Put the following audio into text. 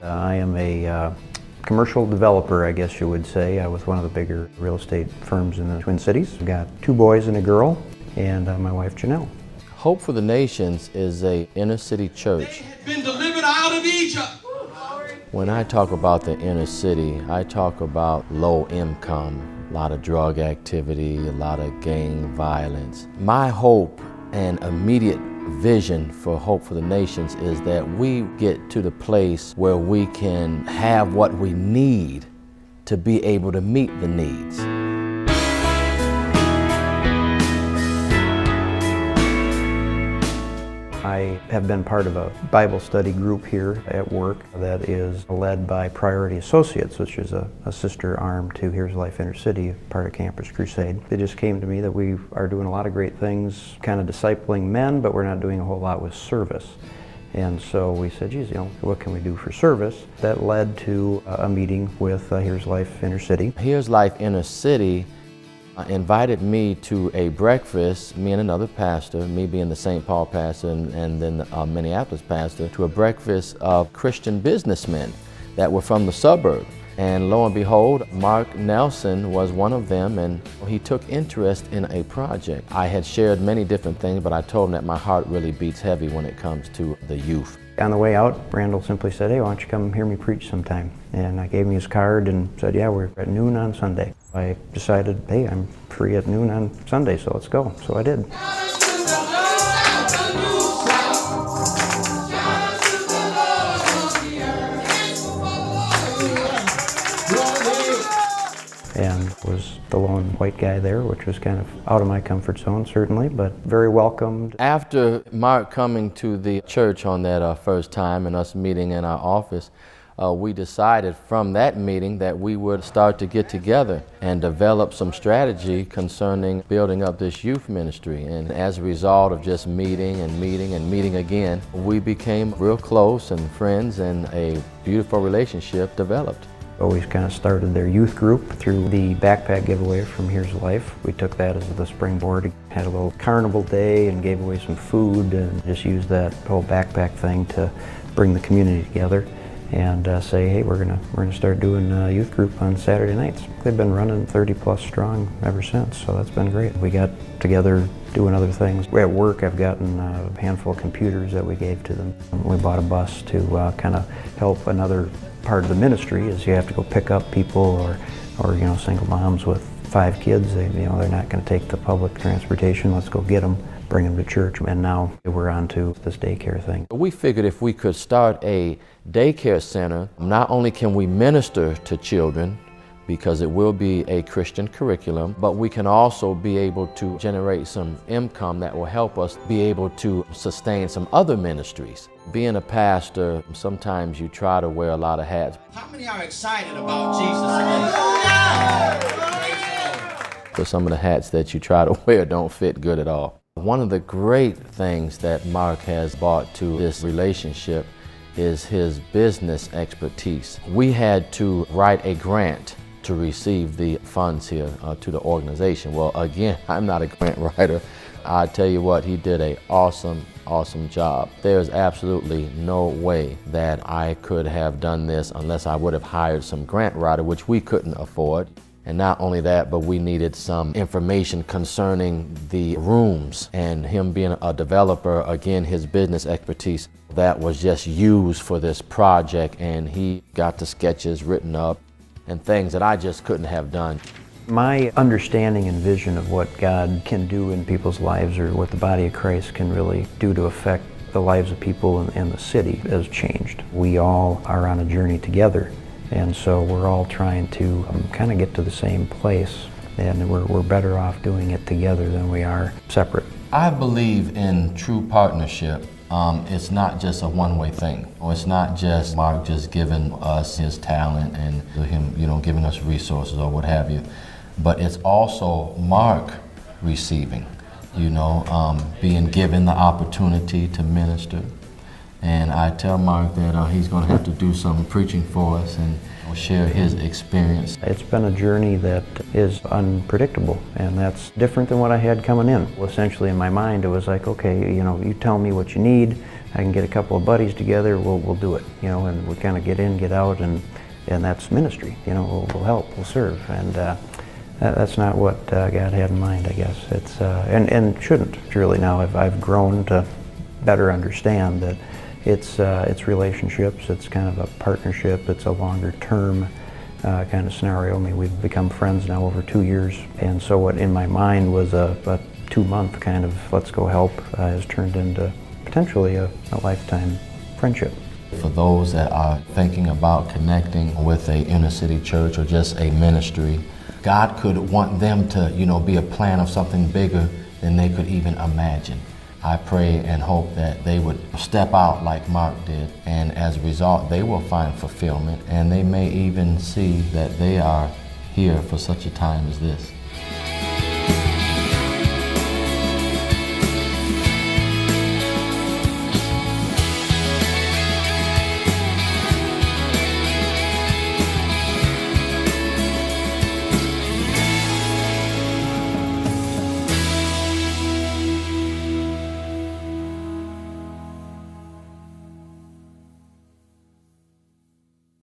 I am a commercial developer, I guess you would say, with one of the bigger real estate firms in the Twin Cities. I've got 2 boys and a girl, and my wife Janelle. Hope for the Nations is a inner city church. They had been delivered out of Egypt. When I talk about the inner city, I talk about low income, a lot of drug activity, a lot of gang violence. My hope and immediate vision for Hope for the Nations is that we get to the place where we can have what we need to be able to meet the needs. I have been part of a Bible study group here at work that is led by Priority Associates, which is a sister arm to Here's Life Inner City, part of Campus Crusade. It just came to me that we are doing a lot of great things, kind of discipling men, but we're not doing a whole lot with service. And so we said, geez, what can we do for service? That led to a meeting with Here's Life Inner City. Here's Life Inner City invited me to a breakfast, me and another pastor, me being the St. Paul pastor and then the Minneapolis pastor, to a breakfast of Christian businessmen that were from the suburb. And lo and behold, Mark Nelson was one of them, and he took interest in a project. I had shared many different things, but I told him that my heart really beats heavy when it comes to the youth. On the way out, Randall simply said, hey, why don't you come hear me preach sometime? And I gave him his card and said, yeah, we're at noon on Sunday. I decided, hey, I'm free at noon on Sunday, so let's go. So I did. And was the lone white guy there, which was kind of out of my comfort zone, certainly, but very welcomed. After Mark coming to the church on that first time and us meeting in our office, we decided from that meeting that we would start to get together and develop some strategy concerning building up this youth ministry. And as a result of just meeting and meeting and meeting again, we became real close and friends, and a beautiful relationship developed. Always kind of started their youth group through the backpack giveaway from Here's Life. We took that as the springboard, had a little carnival day and gave away some food, and just used that whole backpack thing to bring the community together and say, hey, we're gonna start doing a youth group on Saturday nights. They've been running 30+ strong ever since, so that's been great. We got together doing other things. At work, I've gotten a handful of computers that we gave to them. We bought a bus to kind of help. Another part of the ministry is you have to go pick up people or single moms with 5 kids. They're not going to take the public transportation. Let's go get them, bring them to church, and now we're on to this daycare thing. We figured if we could start a daycare center, not only can we minister to children, because it will be a Christian curriculum, but we can also be able to generate some income that will help us be able to sustain some other ministries. Being a pastor, sometimes you try to wear a lot of hats. How many are excited about Jesus? But some of the hats that you try to wear don't fit good at all. One of the great things that Mark has brought to this relationship is his business expertise. We had to write a grant to receive the funds here to the organization. Well, again, I'm not a grant writer. I tell you what, he did an awesome job. There's absolutely no way that I could have done this unless I would have hired some grant writer, which we couldn't afford. And not only that, but we needed some information concerning the rooms, and him being a developer, again, his business expertise, that was just used for this project, and he got the sketches written up and things that I just couldn't have done. My understanding and vision of what God can do in people's lives, or what the body of Christ can really do to affect the lives of people in the city, has changed. We all are on a journey together, and so we're all trying to kind of get to the same place, and we're better off doing it together than we are separate. I believe in true partnership. It's not just a one-way thing, or it's not just Mark just giving us his talent and him, giving us resources or what have you, but it's also Mark receiving, being given the opportunity to minister. And I tell Mark that he's going to have to do some preaching for us and share his experience. It's been a journey that is unpredictable, and that's different than what I had coming in. Well, essentially in my mind it was like, okay, you tell me what you need, I can get a couple of buddies together, we'll do it, you know, and we kind of get in, get out, and that's ministry, you know, we'll help, we'll serve, and that's not what God had in mind, I guess. It's and shouldn't really. Now I've grown to better understand that it's relationships, it's kind of a partnership, it's a longer term kind of scenario. I mean, we've become friends now over 2 years, and so what in my mind was a 2-month kind of let's go help has turned into potentially a lifetime friendship. For those that are thinking about connecting with a inner city church or just a ministry, God could want them to, you know, be a plan of something bigger than they could even imagine. I pray and hope that they would step out like Mark did, and as a result, they will find fulfillment, and they may even see that they are here for such a time as this.